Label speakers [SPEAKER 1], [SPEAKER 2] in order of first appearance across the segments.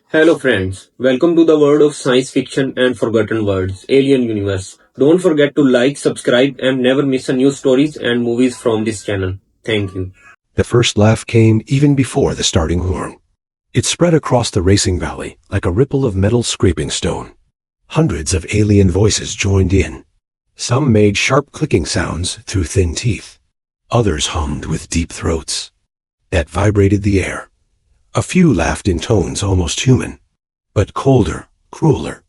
[SPEAKER 1] Hello friends, welcome to the world of science fiction and forgotten words, Alien Universe. Don't forget to like, subscribe and never miss a new stories and movies from this channel. Thank you.
[SPEAKER 2] The first laugh came even before the starting horn. It spread across the racing valley like a ripple of metal scraping stone. Hundreds of alien voices joined in. Some made sharp clicking sounds through thin teeth. Others hummed with deep throats that vibrated the air. A few laughed in tones almost human, but colder, crueler.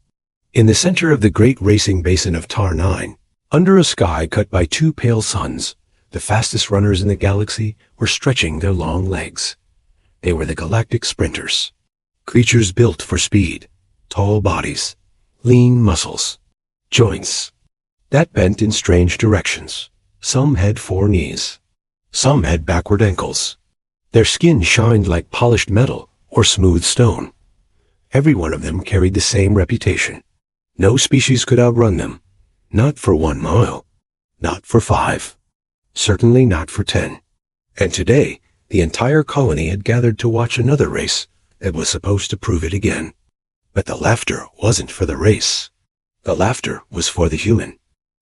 [SPEAKER 2] In the center of the great racing basin of Tar 9, under a sky cut by two pale suns, the fastest runners in the galaxy were stretching their long legs. They were the galactic sprinters, creatures built for speed, tall bodies, lean muscles, joints that bent in strange directions. Some had four knees. Some had backward ankles. Their skin shined like polished metal or smooth stone. Every one of them carried the same reputation. No species could outrun them. Not for 1 mile. Not for 5. Certainly not for 10. And today, the entire colony had gathered to watch another race that was supposed to prove it again. But the laughter wasn't for the race. The laughter was for the human.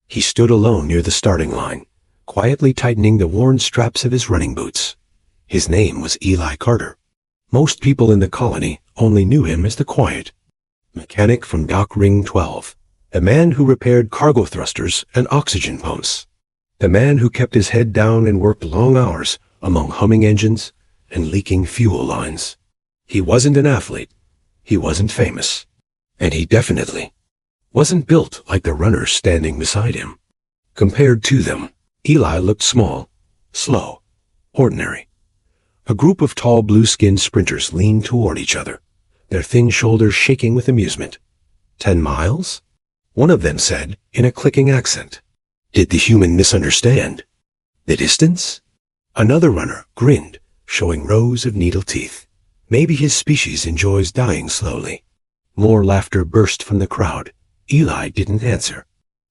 [SPEAKER 2] He stood alone near the starting line, quietly tightening the worn straps of his running boots. His name was Eli Carter. Most people in the colony only knew him as the quiet mechanic from Dock Ring 12, the man who repaired cargo thrusters and oxygen pumps, the man who kept his head down and worked long hours among humming engines and leaking fuel lines. He wasn't an athlete. He wasn't famous. And he definitely wasn't built like the runners standing beside him. Compared to them, Eli looked small, slow, ordinary. A group of tall blue-skinned sprinters leaned toward each other, their thin shoulders shaking with amusement. 10 miles? One of them said in a clicking accent. Did the human misunderstand? The distance? Another runner grinned, showing rows of needle teeth. Maybe his species enjoys dying slowly. More laughter burst from the crowd. Eli didn't answer.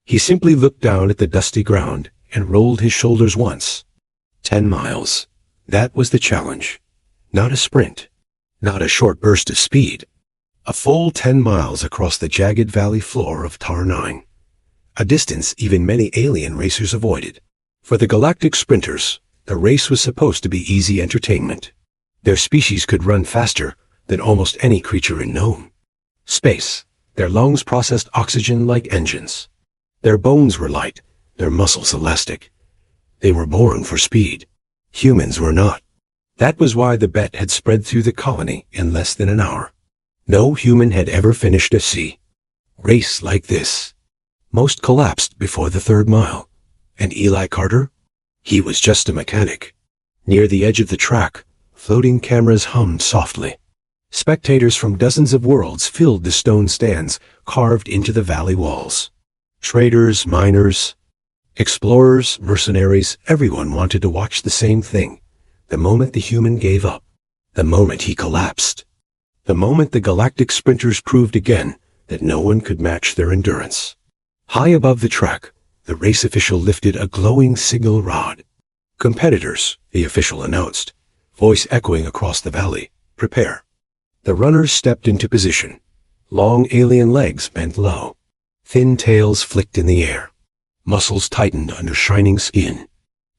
[SPEAKER 2] He simply looked down at the dusty ground and rolled his shoulders once. 10 miles. That was the challenge. Not a sprint. Not a short burst of speed. A full 10 miles across the jagged valley floor of Tar 9. A distance even many alien racers avoided. For the galactic sprinters, the race was supposed to be easy entertainment. Their species could run faster than almost any creature in known space. Their lungs processed oxygen like engines. Their bones were light, their muscles elastic. They were born for speed. Humans were not. That was why the bet had spread through the colony in less than an hour. No human had ever finished a race like this. Most collapsed before the 3rd mile. And Eli Carter? He was just a mechanic. Near the edge of the track, floating cameras hummed softly. Spectators from dozens of worlds filled the stone stands carved into the valley walls. Traders, miners, explorers, mercenaries, everyone wanted to watch the same thing. The moment the human gave up. The moment he collapsed. The moment the galactic sprinters proved again that no one could match their endurance. High above the track, the race official lifted a glowing signal rod. Competitors, the official announced, voice echoing across the valley, prepare. The runners stepped into position. Long alien legs bent low. Thin tails flicked in the air. Muscles tightened under shining skin.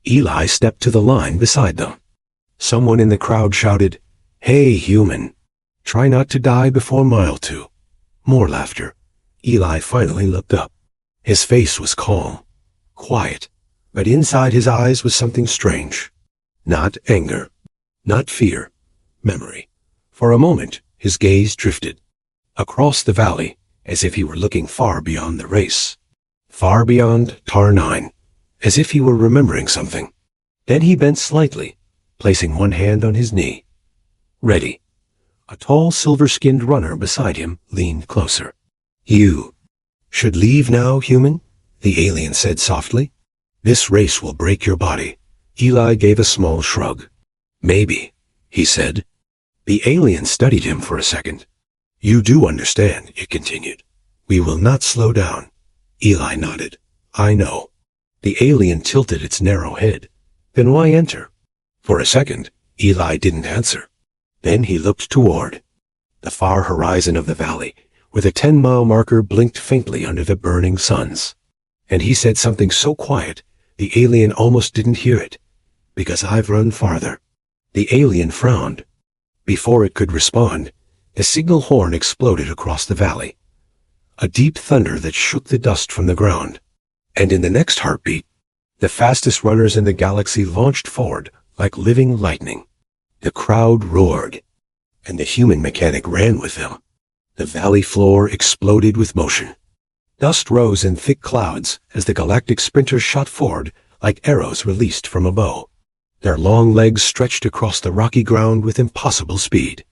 [SPEAKER 2] Eli stepped to the line beside them. Someone in the crowd shouted, "Hey, human. Try not to die before mile 2. More laughter. Eli finally looked up. His face was calm, quiet, but inside his eyes was something strange. Not anger, not fear, memory. For a moment, his gaze drifted across the valley as if he were looking far beyond the race. Far beyond Tar 9, as if he were remembering something. Then he bent slightly, placing one hand on his knee. Ready. A tall silver-skinned runner beside him leaned closer. You should leave now, human, the alien said softly. This race will break your body. Eli gave a small shrug. Maybe, he said. The alien studied him for a second. You do understand, it continued. We will not slow down. Eli nodded. I know. The alien tilted its narrow head. Then why enter? For a second, Eli didn't answer. Then he looked toward The far horizon of the valley, where the 10-mile marker blinked faintly under the burning suns. And he said something so quiet, the alien almost didn't hear it. "Because I've run farther." The alien frowned. Before it could respond, the signal horn exploded across the valley. A deep thunder that shook the dust from the ground. And in the next heartbeat, the fastest runners in the galaxy launched forward like living lightning. The crowd roared, and the human mechanic ran with them. The valley floor exploded with motion. Dust rose in thick clouds as the galactic sprinters shot forward like arrows released from a bow. Their long legs stretched across the rocky ground with impossible speed.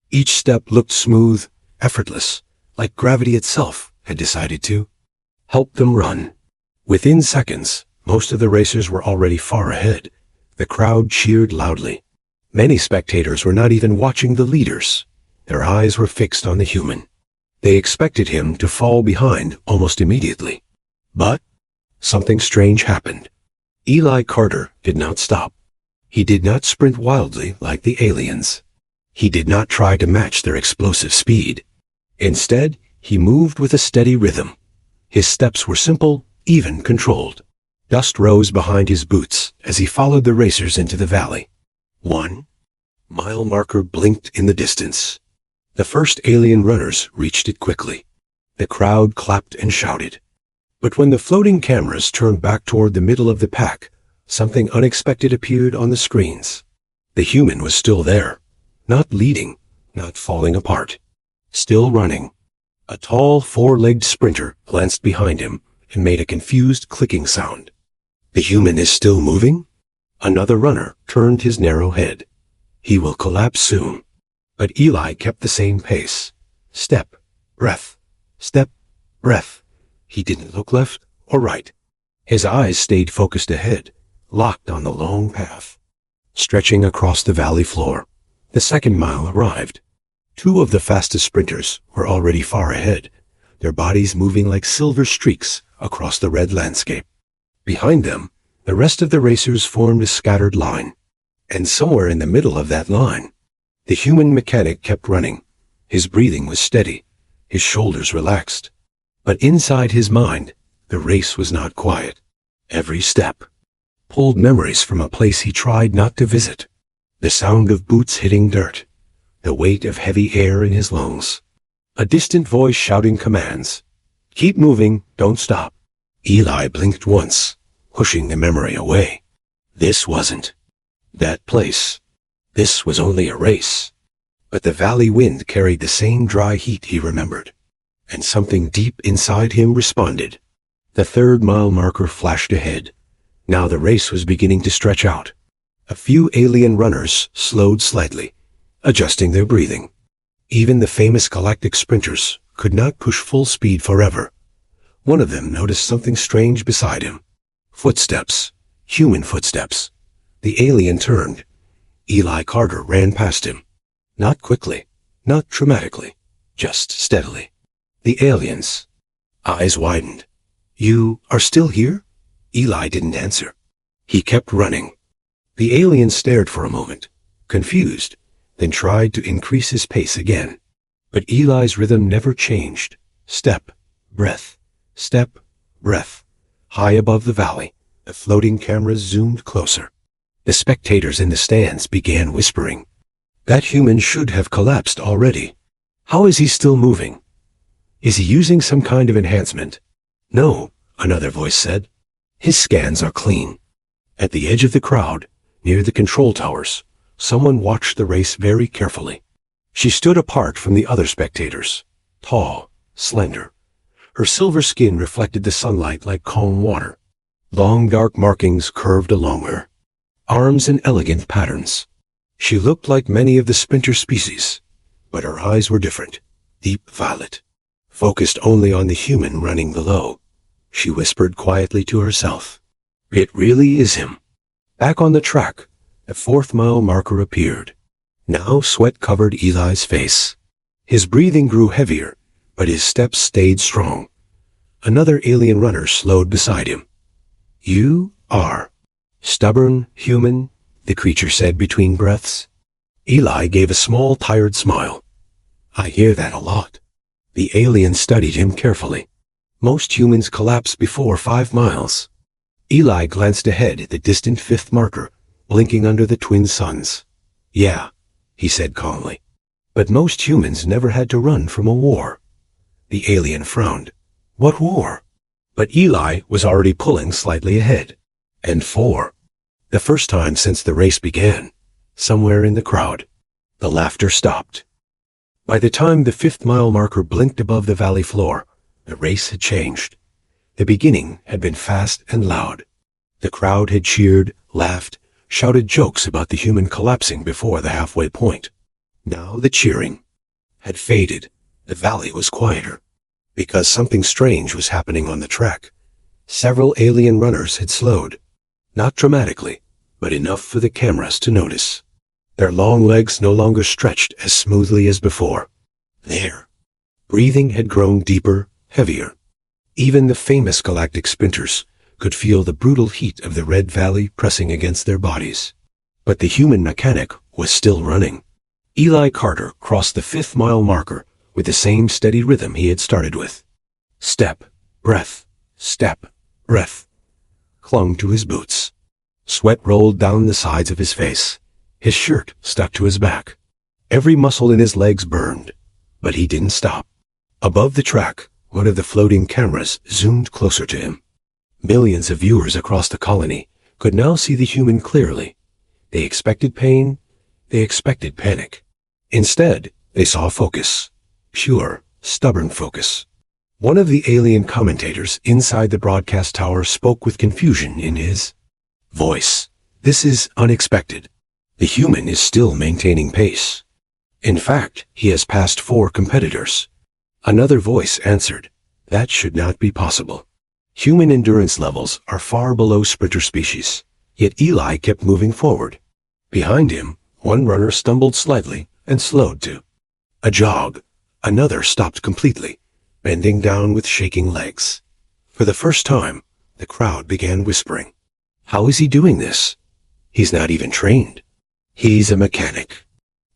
[SPEAKER 2] Each step looked smooth, effortless, like gravity itself had decided to help them run. Within seconds, most of the racers were already far ahead. The crowd cheered loudly. Many spectators were not even watching the leaders. Their eyes were fixed on the human. They expected him to fall behind almost immediately. But something strange happened. Eli Carter did not stop. He did not sprint wildly like the aliens. He did not try to match their explosive speed. Instead, he moved with a steady rhythm. His steps were simple, even controlled. Dust rose behind his boots as he followed the racers into the valley. 1-mile marker blinked in the distance. The first alien runners reached it quickly. The crowd clapped and shouted. But when the floating cameras turned back toward the middle of the pack, something unexpected appeared on the screens. The human was still there, not leading, not falling apart, still running. A tall, four-legged sprinter glanced behind him and made a confused clicking sound. The human is still moving? Another runner turned his narrow head. He will collapse soon. But Eli kept the same pace. Step, breath, step, breath. He didn't look left or right. His eyes stayed focused ahead, locked on the long path. Stretching across the valley floor, the second mile arrived. Two of the fastest sprinters were already far ahead, their bodies moving like silver streaks across the red landscape. Behind them, the rest of the racers formed a scattered line. And somewhere in the middle of that line, the human mechanic kept running. His breathing was steady, his shoulders relaxed. But inside his mind, the race was not quiet. Every step pulled memories from a place he tried not to visit. The sound of boots hitting dirt, the weight of heavy air in his lungs, a distant voice shouting commands. Keep moving, don't stop. Eli blinked once, pushing the memory away. This wasn't that place. This was only a race. But the valley wind carried the same dry heat he remembered. And something deep inside him responded. The 3rd-mile marker flashed ahead. Now the race was beginning to stretch out. A few alien runners slowed slightly, adjusting their breathing. Even the famous galactic sprinters could not push full speed forever. One of them noticed something strange beside him. Footsteps. Human footsteps. The alien turned. Eli Carter ran past him. Not quickly, not dramatically, just steadily. The alien's eyes widened. You are still here? Eli didn't answer. He kept running. The alien stared for a moment, confused, then tried to increase his pace again. But Eli's rhythm never changed. Step, breath, step, breath. High above the valley, the floating cameras zoomed closer. The spectators in the stands began whispering. That human should have collapsed already. How is he still moving? Is he using some kind of enhancement? No, another voice said. His scans are clean. At the edge of the crowd, near the control towers, someone watched the race very carefully. She stood apart from the other spectators, tall, slender. Her silver skin reflected the sunlight like calm water. Long dark markings curved along her, arms in elegant patterns. She looked like many of the sprinter species, but her eyes were different, deep violet, focused only on the human running below. She whispered quietly to herself. It really is him. Back on the track, the 4th-mile marker appeared. Now sweat covered Eli's face. His breathing grew heavier, but his steps stayed strong. Another alien runner slowed beside him. You are stubborn, human, the creature said between breaths. Eli gave a small, tired smile. I hear that a lot. The alien studied him carefully. Most humans collapse before 5 miles. Eli glanced ahead at the distant 5th marker, blinking under the twin suns. Yeah, he said calmly. But most humans never had to run from a war. The alien frowned. What war? But Eli was already pulling slightly ahead. And 4. The first time since the race began. Somewhere in the crowd. The laughter stopped. By the time the 5th mile marker blinked above the valley floor, the race had changed. The beginning had been fast and loud. The crowd had cheered, laughed, shouted jokes about the human collapsing before the halfway point. Now the cheering had faded. The valley was quieter. Because something strange was happening on the track. Several alien runners had slowed. Not dramatically, but enough for the cameras to notice. Their long legs no longer stretched as smoothly as before. Their breathing had grown deeper, heavier. Even the famous galactic sprinters could feel the brutal heat of the Red Valley pressing against their bodies. But the human mechanic was still running. Eli Carter crossed the 5th mile marker with the same steady rhythm he had started with. Step, breath, step, breath. Clung to his boots. Sweat rolled down the sides of his face. His shirt stuck to his back. Every muscle in his legs burned, but he didn't stop. Above the track, one of the floating cameras zoomed closer to him. Millions of viewers across the colony could now see the human clearly. They expected pain. They expected panic. Instead, they saw focus. Pure, stubborn focus. One of the alien commentators inside the broadcast tower spoke with confusion in his voice. This is unexpected. The human is still maintaining pace. In fact, he has passed 4 competitors. Another voice answered, that should not be possible. Human endurance levels are far below sprinter species. Yet Eli kept moving forward. Behind him, one runner stumbled slightly and slowed to a jog. Another stopped completely, bending down with shaking legs. For the first time, the crowd began whispering. How is he doing this? He's not even trained. He's a mechanic.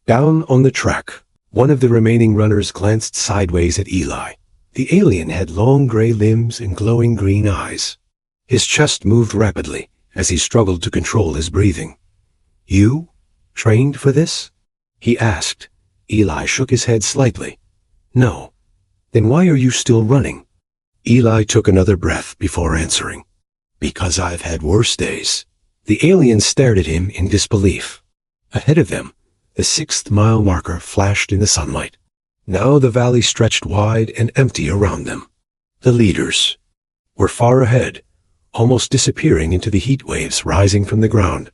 [SPEAKER 2] Down on the track, one of the remaining runners glanced sideways at Eli. The alien had long gray limbs and glowing green eyes. His chest moved rapidly as he struggled to control his breathing. You? Trained for this? He asked. Eli shook his head slightly. No. Then why are you still running? Eli took another breath before answering. Because I've had worse days. The alien stared at him in disbelief. Ahead of them, the 6th mile marker flashed in the sunlight. Now the valley stretched wide and empty around them. The leaders were far ahead, almost disappearing into the heat waves rising from the ground.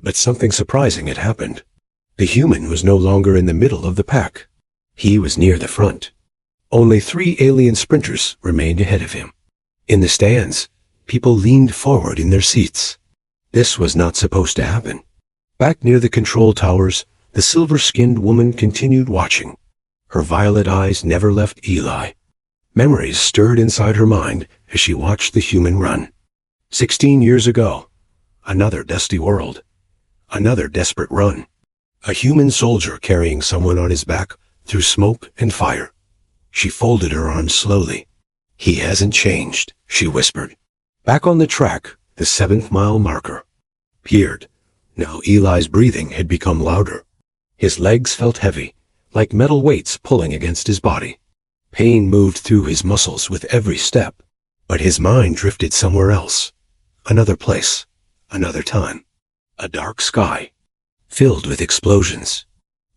[SPEAKER 2] But something surprising had happened. The human was no longer in the middle of the pack. He was near the front. Only 3 alien sprinters remained ahead of him. In the stands, people leaned forward in their seats. This was not supposed to happen. Back near the control towers, the silver-skinned woman continued watching. Her violet eyes never left Eli. Memories stirred inside her mind as she watched the human run. 16 years ago, another dusty world. Another desperate run. A human soldier carrying someone on his back through smoke and fire. She folded her arms slowly. He hasn't changed, she whispered. Back on the track, the 7th mile marker peered. Now Eli's breathing had become louder. His legs felt heavy, like metal weights pulling against his body. Pain moved through his muscles with every step, but his mind drifted somewhere else. Another place, another time. A dark sky, filled with explosions.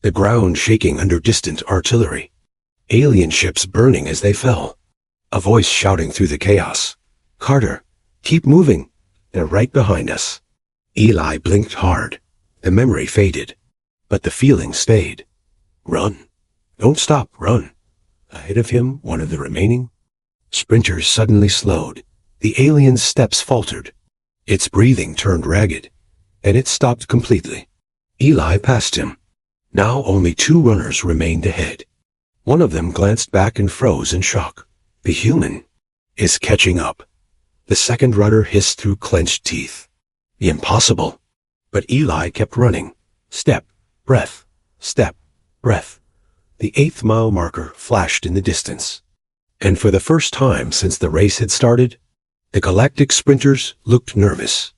[SPEAKER 2] The ground shaking under distant artillery. Alien ships burning as they fell. A voice shouting through the chaos. Carter, keep moving. They're right behind us. Eli blinked hard. The memory faded, but the feeling stayed. Run. Don't stop, run. Ahead of him, one of the remaining sprinters suddenly slowed. The alien's steps faltered. Its breathing turned ragged, and it stopped completely. Eli passed him. Now only 2 runners remained ahead. One of them glanced back and froze in shock. The human is catching up. The second runner hissed through clenched teeth. Impossible. But Eli kept running. Step, breath, step, breath. The 8th-mile marker flashed in the distance. And for the first time since the race had started, the galactic sprinters looked nervous.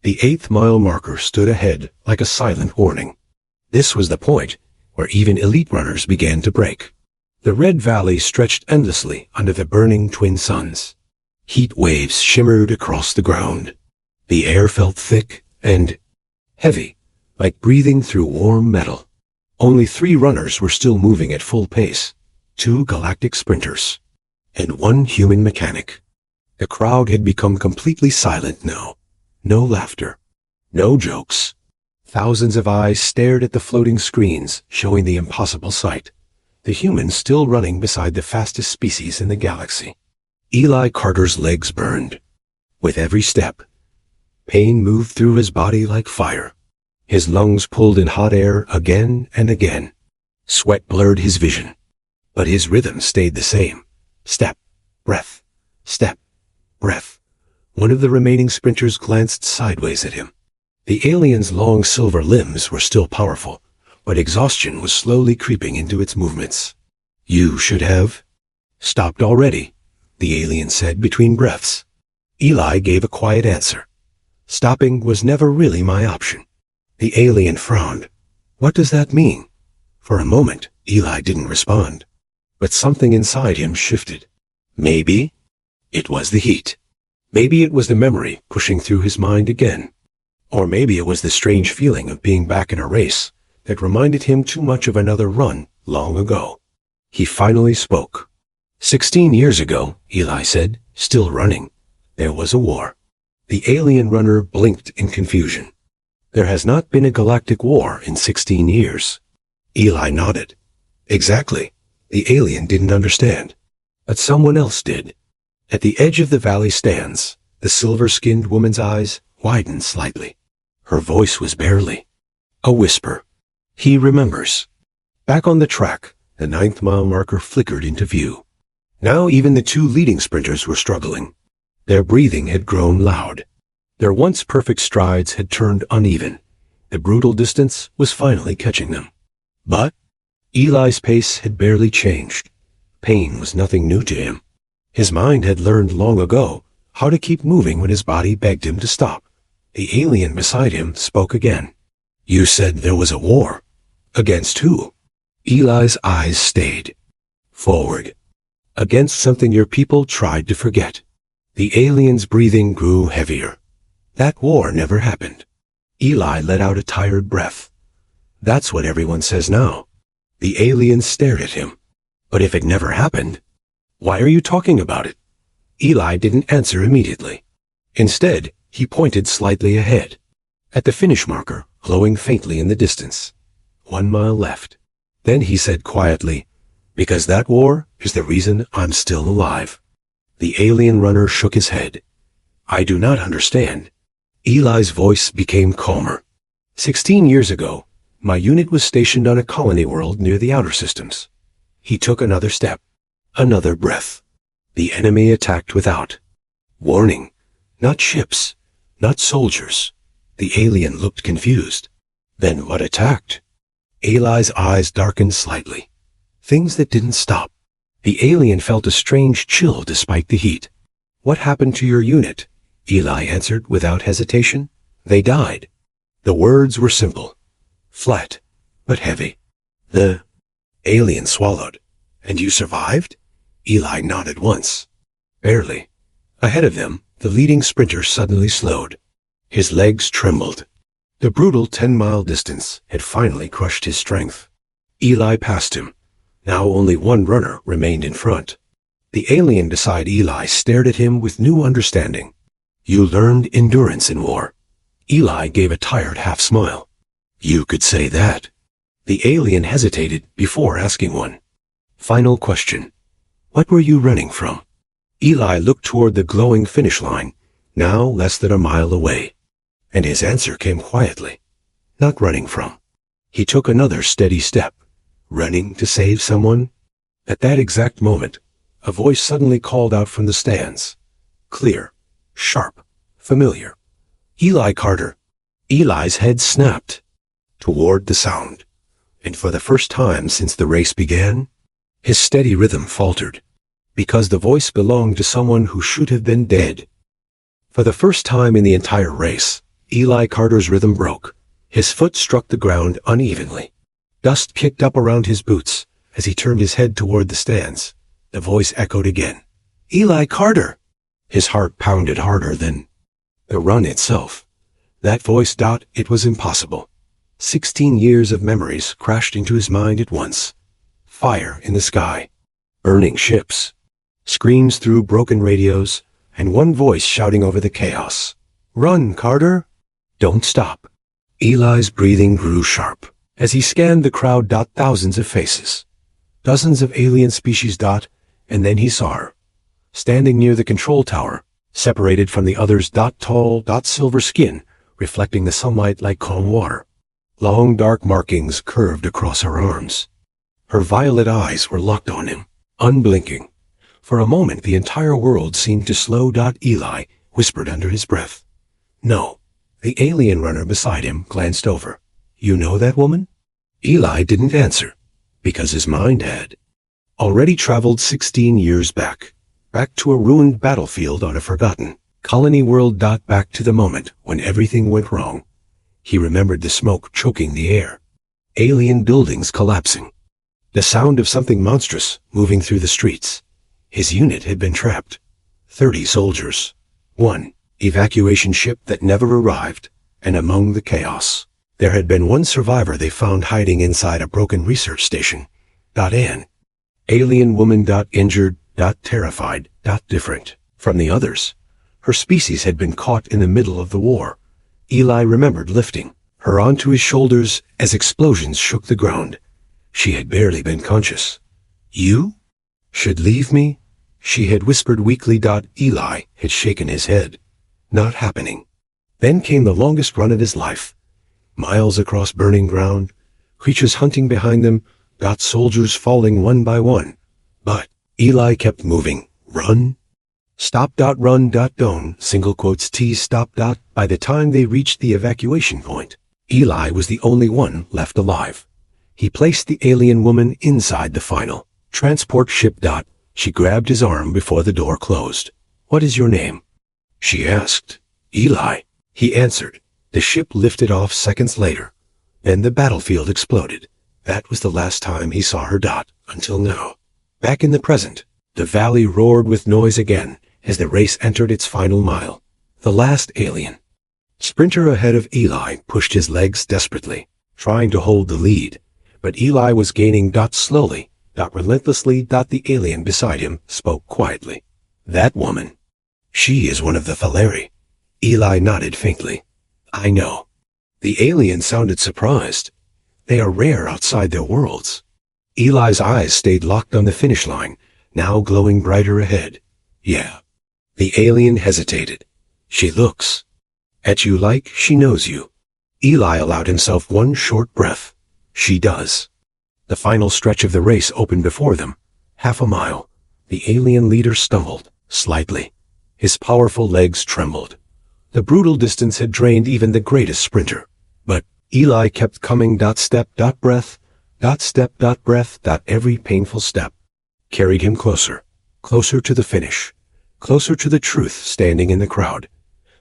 [SPEAKER 2] The 8th-mile marker stood ahead like a silent warning. This was the point where even elite runners began to break. The red valley stretched endlessly under the burning twin suns. Heat waves shimmered across the ground. The air felt thick and heavy, like breathing through warm metal. Only 3 runners were still moving at full pace, 2 galactic sprinters, and 1 human mechanic. The crowd had become completely silent now. No laughter, no jokes. Thousands of eyes stared at the floating screens, showing the impossible sight. The humans still running beside the fastest species in the galaxy. Eli Carter's legs burned. With every step, pain moved through his body like fire. His lungs pulled in hot air again and again. Sweat blurred his vision. But his rhythm stayed the same. Step, breath, step, breath. One of the remaining sprinters glanced sideways at him. The alien's long silver limbs were still powerful, but exhaustion was slowly creeping into its movements. "You should have stopped already," the alien said between breaths. Eli gave a quiet answer. "Stopping was never really my option." The alien frowned. "What does that mean?" For a moment, Eli didn't respond. But something inside him shifted. Maybe it was the heat. Maybe it was the memory pushing through his mind again. Or maybe it was the strange feeling of being back in a race that reminded him too much of another run long ago. He finally spoke. 16 years ago, Eli said, still running, there was a war. The alien runner blinked in confusion. There has not been a galactic war in 16 years. Eli nodded. Exactly. The alien didn't understand. But someone else did. At the edge of the valley stands, the silver-skinned woman's eyes widened slightly. Her voice was barely a whisper. He remembers. Back on the track, the 9th-mile marker flickered into view. Now even the 2 leading sprinters were struggling. Their breathing had grown loud. Their once perfect strides had turned uneven. The brutal distance was finally catching them. But Eli's pace had barely changed. Pain was nothing new to him. His mind had learned long ago how to keep moving when his body begged him to stop. The alien beside him spoke again. "You said there was a war. Against who?" Eli's eyes stayed. "Forward. Against something your people tried to forget." The alien's breathing grew heavier. "That war never happened." Eli let out a tired breath. "That's what everyone says now." The alien stared at him. "But if it never happened, why are you talking about it?" Eli didn't answer immediately. Instead, he pointed slightly ahead, at the finish marker glowing faintly in the distance. 1 mile left. Then he said quietly, "Because that war is the reason I'm still alive." The alien runner shook his head. "I do not understand." Eli's voice became calmer. 16 years ago, my unit was stationed on a colony world near the outer systems. He took another step, another breath. The enemy attacked without warning. Not ships, not soldiers. The alien looked confused. Then what attacked? Eli's eyes darkened slightly. Things that didn't stop. The alien felt a strange chill despite the heat. "What happened to your unit?" Eli answered without hesitation. "They died." The words were simple, flat, but heavy. The alien swallowed. "And you survived?" Eli nodded once. "Barely." Ahead of them, the leading sprinter suddenly slowed. His legs trembled. The brutal 10-mile distance had finally crushed his strength. Eli passed him. Now only 1 runner remained in front. The alien beside Eli stared at him with new understanding. "You learned endurance in war." Eli gave a tired half-smile. "You could say that." The alien hesitated before asking one. "Final question. What were you running from?" Eli looked toward the glowing finish line, now less than a mile away. And his answer came quietly. "Not running from." He took another steady step. "Running to save someone?" At that exact moment, a voice suddenly called out from the stands. Clear, sharp, familiar. "Eli Carter." Eli's head snapped toward the sound. And for the first time since the race began, his steady rhythm faltered, because the voice belonged to someone who should have been dead. For the first time in the entire race, Eli Carter's rhythm broke. His foot struck the ground unevenly. Dust kicked up around his boots as he turned his head toward the stands. The voice echoed again. Eli Carter! His heart pounded harder than the run itself. That voice. It was impossible. 16 years of memories crashed into his mind at once. Fire in the sky, burning ships, screams through broken radios, and one voice shouting over the chaos. Run, Carter! Don't stop. Eli's breathing grew sharp as he scanned the crowd. Thousands of faces, dozens of alien species. And then he saw her, standing near the control tower, separated from the others. Tall. Silver skin, reflecting the sunlight like calm water. Long dark markings curved across her arms. Her violet eyes were locked on him, unblinking. For a moment the entire world seemed to slow. Eli whispered under his breath. No. The alien runner beside him glanced over. You know that woman? Eli didn't answer, because his mind had already traveled 16 years back to a ruined battlefield on a forgotten colony world. Back to the moment when everything went wrong. He remembered the smoke choking the air, alien buildings collapsing, the sound of something monstrous moving through the streets. His unit had been trapped. 30 soldiers. One evacuation ship that never arrived, and among the chaos, there had been one survivor they found hiding inside a broken research station. An alien woman. Injured. Terrified. Different from the others. Her species had been caught in the middle of the war. Eli remembered lifting her onto his shoulders as explosions shook the ground. She had barely been conscious. You should leave me, she had whispered weakly. Eli had shaken his head. Not happening. Then came the longest run of his life. Miles across burning ground, creatures hunting behind them, soldiers falling one by one. But Eli kept moving. Run. Stop. Run. Don't. Single quotes T. Stop. By the time they reached the evacuation point, Eli was the only one left alive. He placed the alien woman inside the final transport ship. She grabbed his arm before the door closed. What is your name? She asked. Eli. He answered. The ship lifted off seconds later. Then the battlefield exploded. That was the last time he saw her. Until now. Back in the present, the valley roared with noise again as the race entered its final mile. The last alien sprinter ahead of Eli pushed his legs desperately, trying to hold the lead. But Eli was gaining. Slowly. Relentlessly. The alien beside him spoke quietly. That woman. She is one of the Thaleri. Eli nodded faintly. I know. The alien sounded surprised. They are rare outside their worlds. Eli's eyes stayed locked on the finish line, now glowing brighter ahead. Yeah. The alien hesitated. She looks at you like she knows you. Eli allowed himself one short breath. She does. The final stretch of the race opened before them. Half a mile. The alien leader stumbled, slightly. His powerful legs trembled. The brutal distance had drained even the greatest sprinter. But Eli kept coming. Step. Breath. Step. Breath. Every painful step carried him closer. Closer to the finish. Closer to the truth standing in the crowd.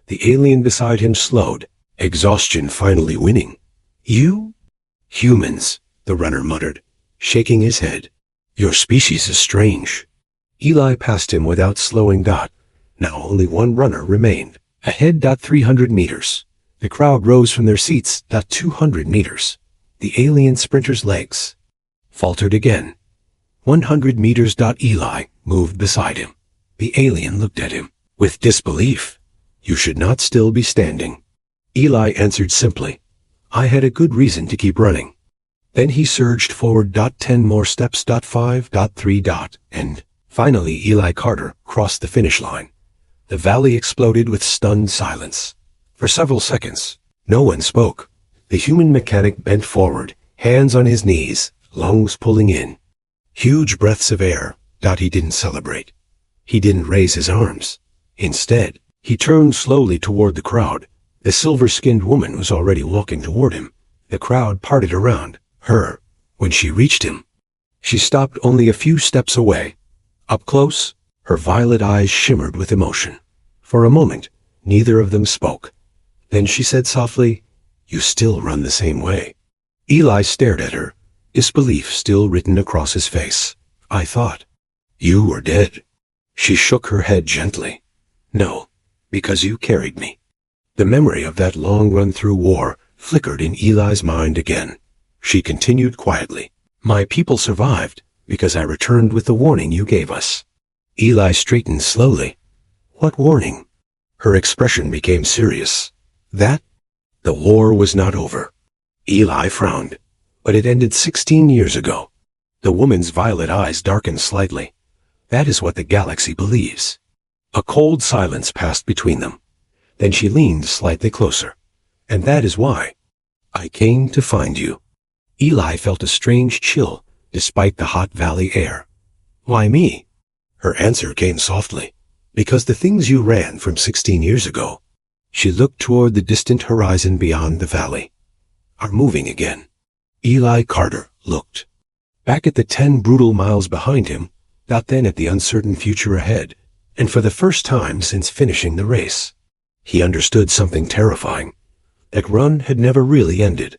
[SPEAKER 2] The alien beside him slowed, exhaustion finally winning. You? Humans, the runner muttered, shaking his head. Your species is strange. Eli passed him without slowing. Now only one runner remained. Ahead. 300 meters. The crowd rose from their seats. 200 meters. The alien sprinter's legs faltered again. 100 meters. Eli moved beside him. The alien looked at him with disbelief. You should not still be standing. Eli answered simply. I had a good reason to keep running. Then he surged forward. 10 more steps. 5. 3. And finally Eli Carter crossed the finish line. The valley exploded with stunned silence. For several seconds, no one spoke. The human mechanic bent forward, hands on his knees, lungs pulling in. Huge breaths of air. He didn't celebrate. He didn't raise his arms. Instead, he turned slowly toward the crowd. The silver-skinned woman was already walking toward him. The crowd parted around her. When she reached him, she stopped only a few steps away. Up close, her violet eyes shimmered with emotion. For a moment, neither of them spoke. Then she said softly, "You still run the same way." Eli stared at her, disbelief still written across his face. "I thought you were dead." She shook her head gently. "No, because you carried me." The memory of that long run through war flickered in Eli's mind again. She continued quietly, "My people survived because I returned with the warning you gave us." Eli straightened slowly. "What warning?" Her expression became serious. "That the war was not over." Eli frowned. "But it ended 16 years ago." The woman's violet eyes darkened slightly. "That is what the galaxy believes." A cold silence passed between them. Then she leaned slightly closer. "And that is why I came to find you." Eli felt a strange chill despite the hot valley air. "Why me?" Her answer came softly. "Because the things you ran from 16 years ago," she looked toward the distant horizon beyond the valley, "are moving again." Eli Carter looked back at the 10 brutal miles behind him, then at the uncertain future ahead, and for the first time since finishing the race, he understood something terrifying. That run had never really ended.